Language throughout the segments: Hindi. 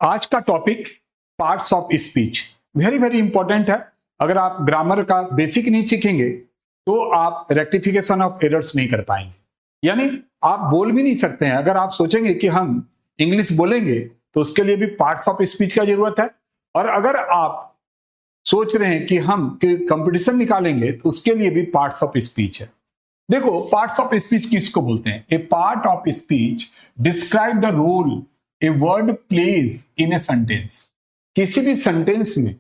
आज का topic parts of speech very very important है। अगर आप ग्रामर का बेसिक नहीं सीखेंगे तो आप रेक्टिफिकेशन ऑफ एरर्स नहीं कर पाएंगे। यानी आप बोल भी नहीं सकते हैं। अगर आप सोचेंगे कि हम इंग्लिश बोलेंगे तो उसके लिए भी पार्ट्स ऑफ स्पीच का जरूरत है, और अगर आप सोच रहे हैं कि हम कंपटीशन निकालेंगे तो उसके लिए भी पार्ट्स ऑफ स्पीच है। देखो, पार्ट्स ऑफ स्पीच किसको बोलते हैं? A part of speech describe the role a word plays in a sentence. किसी भी सेंटेंस में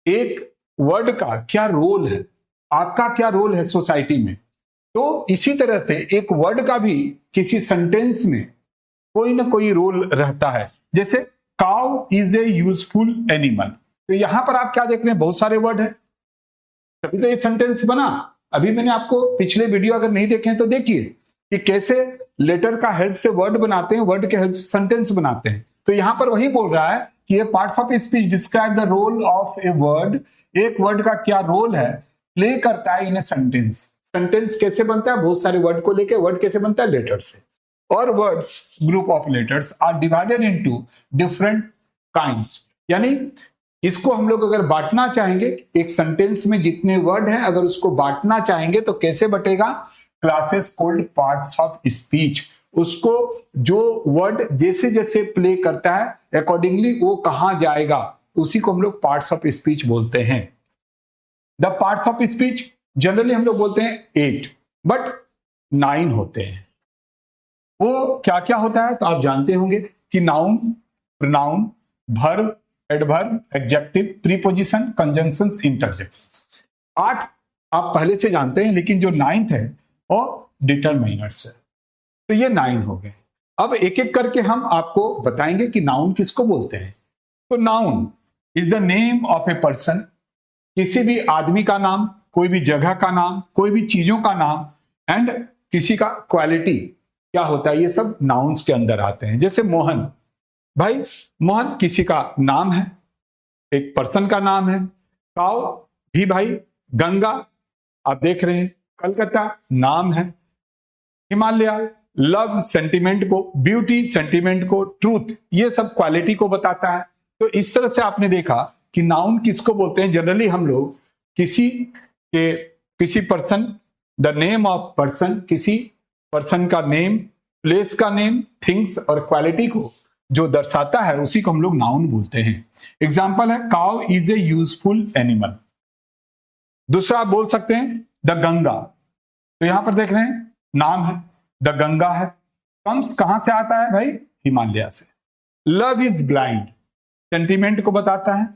एक वर्ड का क्या रोल है, आपका क्या रोल है सोसाइटी में, तो इसी तरह से एक वर्ड का भी किसी सेंटेंस में कोई ना कोई रोल रहता है। जैसे cow is a useful animal, तो यहां पर आप क्या देख रहे हैं? बहुत सारे वर्ड है, तभी तो ये सेंटेंस बना। अभी मैंने आपको पिछले वीडियो अगर नहीं देखे हैं तो देखिए कि कैसे लेटर का हेल्प से वर्ड बनाते हैं, वर्ड के हेल्प से सेंटेंस बनाते हैं। तो यहां पर वही बोल रहा है कि ये parts of speech describe the role of a word. एक वर्ड का क्या रोल है, प्ले करता है इन ए सेंटेंस। सेंटेंस कैसे बनता है? बहुत सारे वर्ड को लेके। वर्ड कैसे बनता है? लेटर से। और words group of letters are divided into different kinds. यानी इसको हम लोग अगर बांटना चाहेंगे, एक सेंटेंस में जितने वर्ड हैं अगर उसको बांटना चाहेंगे तो कैसे बटेगा? Classes called parts of speech. उसको जो वर्ड जैसे जैसे प्ले करता है अकॉर्डिंगली वो कहां जाएगा, उसी को हम लोग पार्ट्स ऑफ स्पीच बोलते हैं। The parts of speech generally हम लोग बोलते हैं 8, बट 9 होते हैं। वो क्या क्या होता है तो आप जानते होंगे कि noun, pronoun, verb, adverb, adjective, preposition, conjunctions, interjections. 8 आप पहले से जानते हैं, लेकिन जो 9th है और डिटरमिनर्स है। तो ये 9 हो गए। अब एक एक करके हम आपको बताएंगे कि नाउन किसको बोलते हैं। तो noun is the name of a person, किसी भी आदमी का नाम, कोई भी जगह का नाम, कोई भी चीजों का नाम, एंड किसी का क्वालिटी क्या होता है, ये सब नाउन्स के अंदर आते हैं। जैसे मोहन, भाई मोहन किसी का नाम है, एक पर्सन का नाम है। काउ भी भाई, गंगा आप देख रहे हैं, कलकत्ता नाम है, हिमालय लव सेंटिमेंट को, ब्यूटी सेंटिमेंट को, ट्रूथ ये सब क्वालिटी को बताता है। तो इस तरह से आपने देखा कि नाउन किसको बोलते हैं। जनरली हम लोग किसी person, the name of person, किसी पर्सन का नेम, प्लेस का नेम, थिंग्स और क्वालिटी को जो दर्शाता है उसी को हम लोग नाउन बोलते हैं। एग्जाम्पल है cow is a useful animal. दूसरा आप बोल सकते हैं द गंगा, तो यहां पर देख रहे हैं नाम है, द गंगा है। कम्स कहां से आता है भाई? हिमालय से। लव इज ब्लाइंड, सेंटीमेंट को बताता है।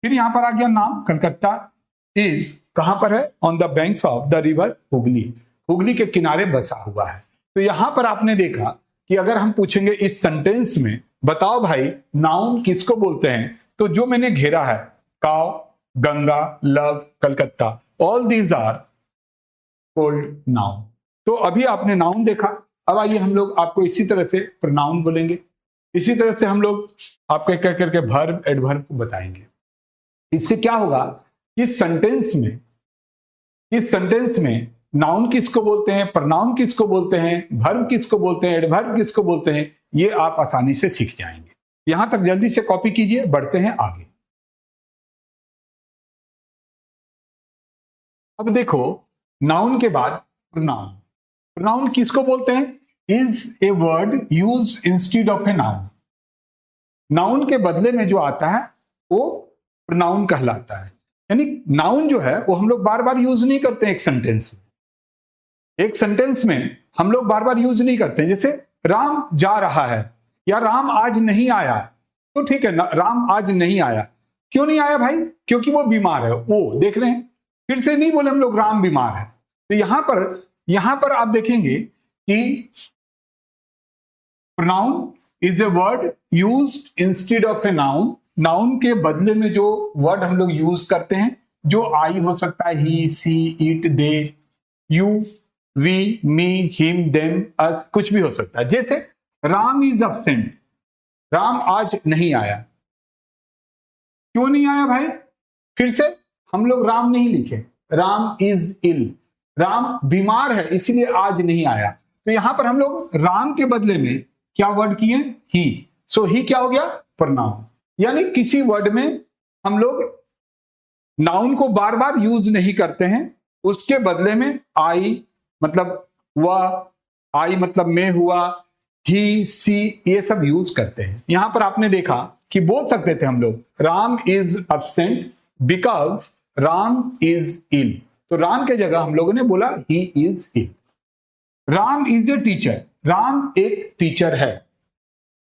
फिर यहां पर आ गया नाम, कलकत्ता इज कहां पर है? On the banks of the river Hooghly, Hooghly के किनारे बसा हुआ है। तो यहां पर आपने देखा कि अगर हम पूछेंगे इस सेंटेंस में बताओ भाई नाउन किसको बोलते हैं, तो जो मैंने घेरा है cow, Ganga, love, Calcutta, all these are called noun. तो अभी आपने नाउन देखा। अब आइए हम लोग आपको इसी तरह से प्रोनाउन बोलेंगे। इसी तरह से हम लोग आपको एक करके वर्ब, एडवर्ब को बताएंगे। इससे क्या होगा कि इस सेंटेंस में नाउन किसको बोलते हैं, प्रोनाउन किसको बोलते हैं, वर्ब किसको बोलते हैं, एडवर्ब किसको बोलते हैं, ये आप आसानी से सीख जाएंगे। यहां तक जल्दी से कॉपी कीजिए, बढ़ते हैं आगे। अब देखो, नाउन के बाद प्रोनाउन। प्रोनाउन किसको बोलते हैं? Is a word use instead of a noun. Noun के बदले में जो आता है वो प्रोनाउन कहलाता है। यानी नाउन जो है वो हम लोग बार बार यूज नहीं करते हैं एक सेंटेंस में। एक सेंटेंस में हम लोग बार बार यूज नहीं करते। जैसे राम जा रहा है या राम आज नहीं आया, तो ठीक है ना, राम आज नहीं आया। क्यों नहीं आया भाई? क्योंकि वो बीमार है। वो देख रहे हैं, फिर से नहीं बोले हम लोग राम बीमार है। तो यहां पर आप देखेंगे कि pronoun is a word used instead of a noun. Noun के बदले में जो वर्ड हम लोग यूज करते हैं, जो आई हो सकता है, he, she, it, they, you, we, me, him, them, us, कुछ भी हो सकता है। जैसे राम इज एब्सेंट, राम आज नहीं आया। क्यों नहीं आया भाई? फिर से हम लोग राम नहीं लिखे, राम इज इल, राम बीमार है इसलिए आज नहीं आया। तो यहां पर हम लोग राम के बदले में क्या वर्ड किए? ही। सो ही क्या हो गया? प्रोनाउन। यानी किसी वर्ड में हम लोग नाउन को बार बार यूज नहीं करते हैं, उसके बदले में आई मतलब वह, आई मतलब मैं हुआ, ही सी, ये सब यूज करते हैं। यहां पर आपने देखा कि बोल सकते थे हम लोग Ram is absent because Ram is ill, तो राम के जगह हम लोगों ने बोला he is ill. Ram is a teacher, Ram एक टीचर है।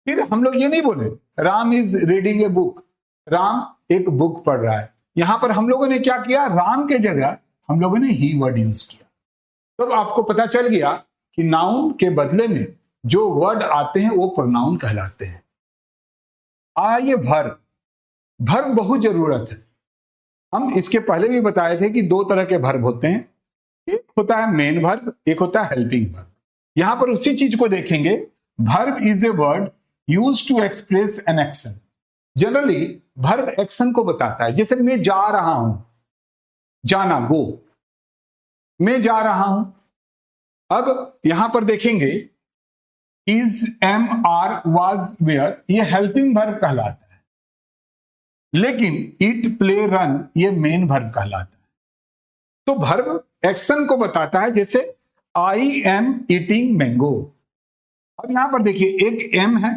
फिर हम लोग ये नहीं बोले Ram is reading a book, Ram एक बुक पढ़ रहा है। यहां पर हम लोगों ने क्या किया, राम के जगह हम लोगों ने ही वर्ड यूज किया। तो आपको पता चल गया कि नाउन के बदले में जो वर्ड आते हैं वो प्रोनाउन कहलाते हैं। आइए वर्ब, वर्ब बहुत जरूरत है। हम इसके पहले भी बताए थे कि दो तरह के वर्ब होते हैं, एक होता है मेन वर्ब, एक होता है हेल्पिंग वर्ब। यहां पर उसी चीज को देखेंगे। Verb is a word used to express an action. Generally verb action को बताता है, जैसे मैं जा रहा हूं, जाना गो, मैं जा रहा हूं। अब यहां पर देखेंगे is, am, are, was, were, ये हेल्पिंग वर्ब कहलाता है, लेकिन इट, प्ले, रन ये मेन वर्ब कहलाता है। तो वर्ब एक्शन को बताता है, जैसे आई एम ईटिंग मैंगो। अब यहां पर देखिए एक एम है,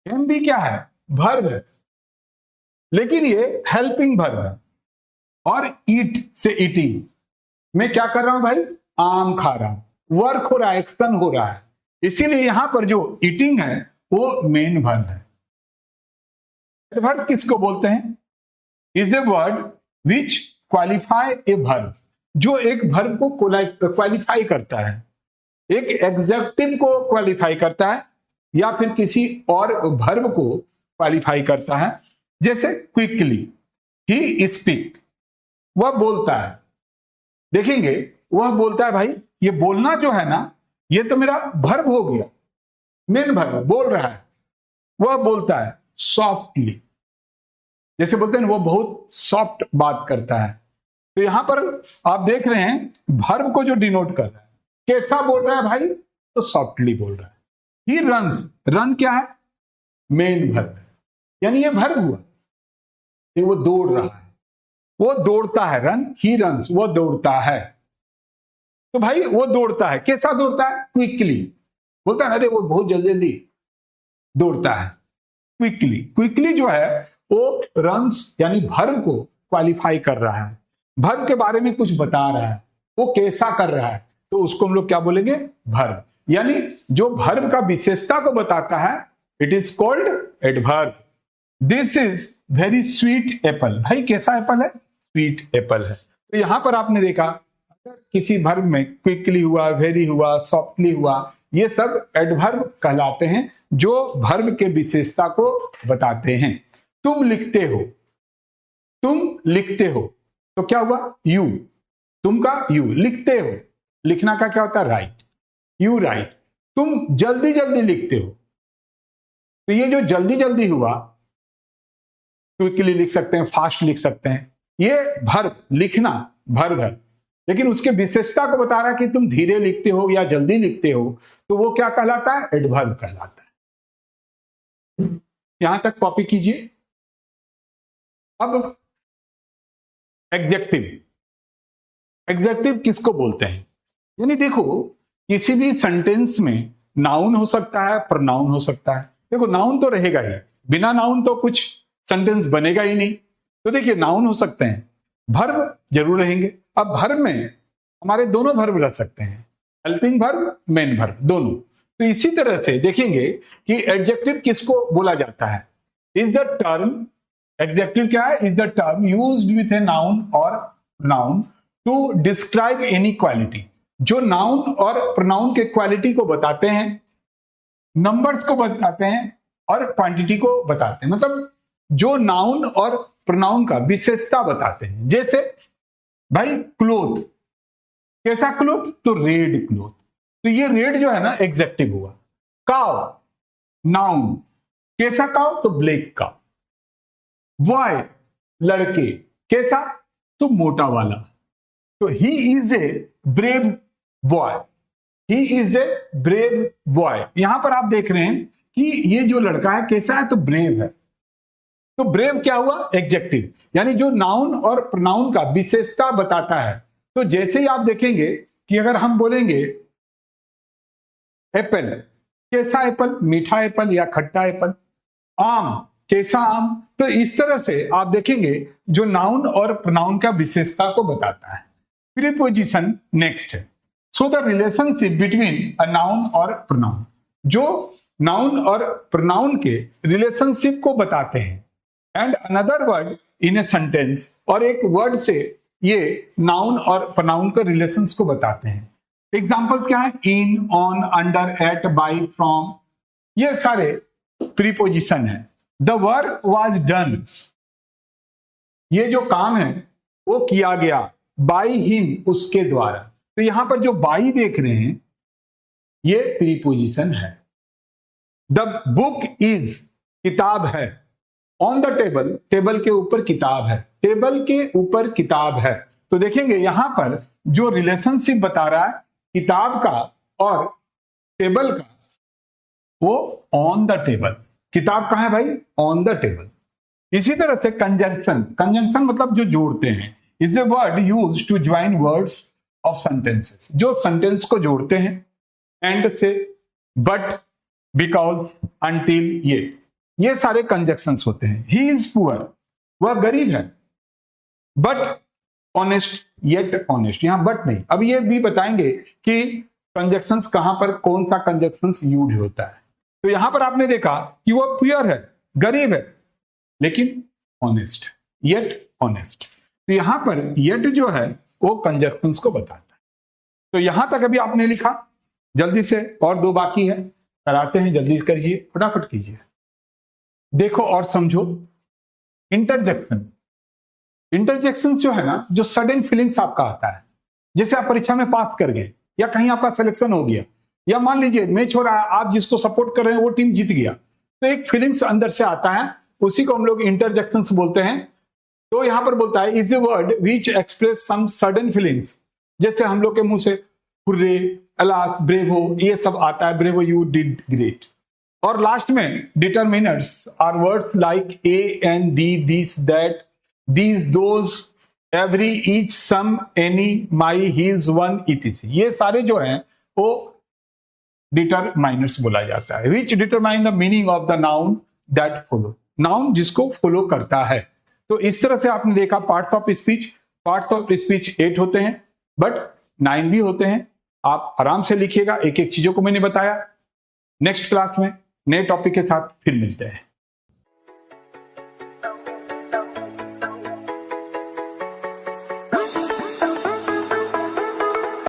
एम भी क्या है, वर्ब है, लेकिन ये हेल्पिंग वर्ब है। और ईट से ईटिंग, मैं क्या कर रहा हूं भाई, आम खा रहा हूं, वर्क हो रहा है, एक्शन हो रहा है, इसीलिए यहां पर जो ईटिंग है वो मेन वर्ब है। एडवर्ब किसको बोलते हैं, is a word which qualify a verb, जो एक वर्ब को क्वालिफाई करता है, एक एग्जेक्टिव को क्वालिफाई करता है, या फिर किसी और वर्ब को क्वालिफाई करता है। जैसे क्विकली, ही स्पीक, वह बोलता है। देखेंगे वह बोलता है, भाई ये बोलना जो है ना, ये तो मेरा वर्ब हो गया, मेन वर्ब बोल रहा है। वह बोलता है सॉफ्टली, जैसे बोलते हैं वो बहुत सॉफ्ट बात करता है। तो यहां पर आप देख रहे हैं वर्ब को जो डिनोट कर रहा है, कैसा बोल रहा है भाई, तो सॉफ्टली बोल रहा है। ही रन्स, रन क्या है, मेन वर्ब है, यानी ये वर्ब हुआ, ये वो दौड़ रहा है, वो दौड़ता है, रन, ही रन्स, वो दौड़ता है। तो भाई वो दौड़ता है, कैसा दौड़ता है, क्विकली, बोलता है अरे वो बहुत जल्दी जल्दी दौड़ता है, क्विकली। क्विकली जो है वो रन्स यानी वर्ब को क्वालिफाई कर रहा है, वर्ब के बारे में कुछ बता रहा है, वो कैसा कर रहा है, तो उसको हम लोग क्या बोलेंगे, वर्ब। यानी जो वर्ब का विशेषता को बताता है, it is called adverb. This is very sweet Apple, भाई कैसा एप्पल है, स्वीट एप्पल है। तो यहां पर आपने देखा अगर किसी वर्ब में क्विकली हुआ, वेरी हुआ, सॉफ्टली हुआ, ये सब एडवर्ब कहलाते हैं, जो वर्ब के विशेषता को बताते हैं। तुम लिखते हो, तुम लिखते हो, तो क्या हुआ, यू, तुम का यू, लिखते हो, लिखना का क्या होता है, राइट, यू राइट। तुम जल्दी जल्दी लिखते हो, तो ये जो जल्दी जल्दी हुआ, क्विकली लिख सकते हैं, फास्ट लिख सकते हैं, ये वर्ब, लिखना वर्ब है, लेकिन उसके विशेषता को बता रहा है कि तुम धीरे लिखते हो या जल्दी लिखते हो, तो वो क्या कहलाता है, एडवर्ब कहलाता है। यहां तक कॉपी कीजिए। अब एग्जेक्टिव, एग्जेक्टिव किसको बोलते हैं, यानी देखो किसी भी सेंटेंस में नाउन हो सकता है, प्रोनाउन हो सकता है। देखो नाउन तो रहेगा ही, बिना नाउन तो कुछ सेंटेंस बनेगा ही नहीं। तो देखिए नाउन हो सकते हैं, वर्ब जरूर रहेंगे। अब वर्ब में हमारे दोनों वर्ब रह सकते हैं, हेल्पिंग वर्ब, मेन वर्ब, दोनों। तो इसी तरह से देखेंगे कि एडजेक्टिव किसको बोला जाता है, इज द टर्म, एडजेक्टिव क्या है, is the term used with a noun और pronoun to describe any quality, जो नाउन और प्रोनाउन के क्वालिटी को बताते हैं, नंबर्स को बताते हैं और क्वांटिटी को बताते हैं, मतलब जो नाउन और प्रोनाउन का विशेषता बताते हैं। जैसे भाई क्लोथ, कैसा क्लोथ, तो रेड क्लोथ, तो ये रेड जो है ना एग्जेक्टिव हुआ। काउ, नाउन, कैसा काउ, तो ब्लैक काउ। बॉय, लड़के, कैसा, तो मोटा वाला। तो he is a brave boy, he is a brave boy. यहां पर आप देख रहे हैं कि ये जो लड़का है कैसा है, तो ब्रेव है, तो ब्रेव क्या हुआ? एडजेक्टिव, यानी जो नाउन और प्रोनाउन का विशेषता बताता है। तो जैसे ही आप देखेंगे कि अगर हम बोलेंगे एप्पल, कैसा एप्पल? मीठा एप्पल या खट्टा एप्पल। आम, कैसा आम? तो इस तरह से आप देखेंगे जो नाउन और प्रोनाउन का विशेषता को बताता है। प्रीपोजिशन नेक्स्ट है। So the relationship between a noun और प्रोनाउन, जो नाउन और प्रोनाउन के रिलेशनशिप को बताते हैं। And another word in a sentence, और एक वर्ड से ये नाउन और प्रोनाउन के रिलेशंस को बताते हैं। एग्जांपल्स क्या है? In, on, under, at, by, from, ये सारे प्रीपोजिशन है। द वर्क वाज डन, ये जो काम है वो किया गया। बाय हिम, उसके द्वारा। तो यहां पर जो बाई देख रहे हैं ये प्रीपोजिशन है। द बुक इज, किताब है। ऑन द टेबल, टेबल के ऊपर किताब है। टेबल के ऊपर किताब है। तो देखेंगे यहां पर जो रिलेशनशिप बता रहा है किताब का और टेबल का, वो ऑन द टेबल। किताब कहां है भाई? On the table. इसी तरह से कंजंक्शन, कंजंक्शन मतलब जो जोड़ते हैं, is a word used to join words of sentences, जो सेंटेंस को जोड़ते हैं। एंड से, बट, बिकॉज, अंटिल, ये सारे कंजंक्शंस होते हैं। ही इज पुअर, वह गरीब है। बट ऑनेस्ट, येट ऑनेस्ट, यहां बट नहीं। अब ये भी बताएंगे कि कंजंक्शंस कहां पर कौन सा कंजंक्शंस यूज होता है। तो यहां पर आपने देखा कि वह पुअर है, गरीब है, लेकिन ऑनेस्ट, येट ऑनेस्ट। तो यहां पर येट जो है वो कंजंक्शंस को बताता है। तो यहां तक अभी आपने लिखा, जल्दी से और दो बाकी है, कराते हैं, जल्दी करिए, फटाफट कीजिए। देखो और समझो। इंटरजेक्शन, इंटरजेक्शन जो है ना, जो सडन फीलिंग्स आपका आता है, जैसे आप परीक्षा में पास कर गए या कहीं आपका सिलेक्शन हो गया, या मान लीजिए मैच हो रहा है, आप जिसको सपोर्ट कर रहे हैं वो टीम जीत गया, तो एक फीलिंग्स अंदर से आता है, उसी को हम लोग इंटरजेक्शंस बोलते हैं। तो यहां पर बोलता है is a word which express some sudden feelings, जैसे हम लोग के मुंह से हुर्रे, अलास, ब्रेवो, ये सब आता है, ब्रेवो, यू डिड ग्रेट। और लास्ट में determiners are words like a and the, this, that, these, those, every, each, some, any, my, his, one, etc, ये सारे जो हैं वो डिटरमाइनर्स बोला जाता है। Which determine the meaning of the noun that follow, noun जिसको फॉलो करता है। तो इस तरह से आपने देखा parts of speech. Parts of speech 8 होते हैं, बट 9 भी होते हैं। आप आराम से लिखिएगा, एक एक चीजों को मैंने बताया। नेक्स्ट क्लास में नए टॉपिक के साथ फिर मिलते हैं।